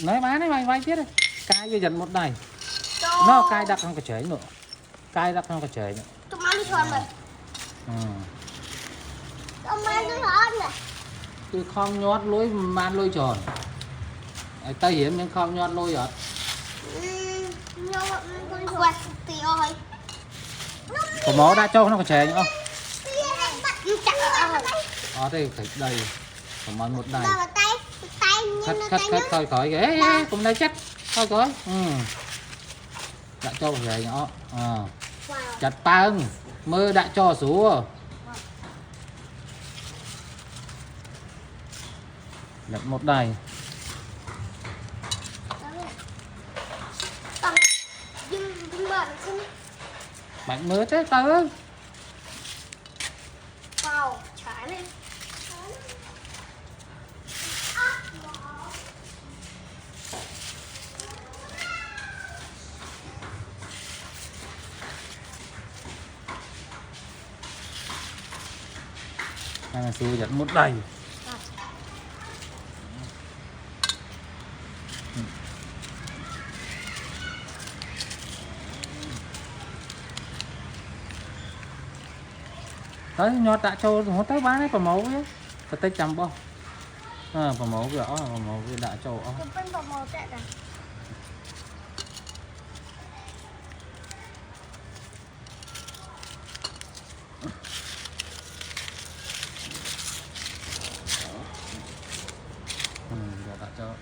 Nói má đấy mày tiếp đi. Cai vô dần một này. Nó cai đặt trong cái chén nữa. Cai đặt trong cái chén nữa. Tụi má đi tròn rồi. Tụi má đi tròn rồi. Tôi không nhót lối man lôi tròn. Ta hiểm nhưng không nhót lôi rồi. Có máu đã cho nó có chè nữa. Đây phải đầy. Có món một đầy. Khất coi coi ghế cũng đây chắc. Coi coi. Đã cho về nhỏ. Chặt tăng mơ đã cho xuống. Đặt một đầy. Bạn mơ thế tớ. Wow, trái lên. Này là sư dẫn một đầy. Tới nhọt đã cho nó tới bán đấy, còn máu ấy có tới chăm bao còn máu rõ còn máu đã cho đã cho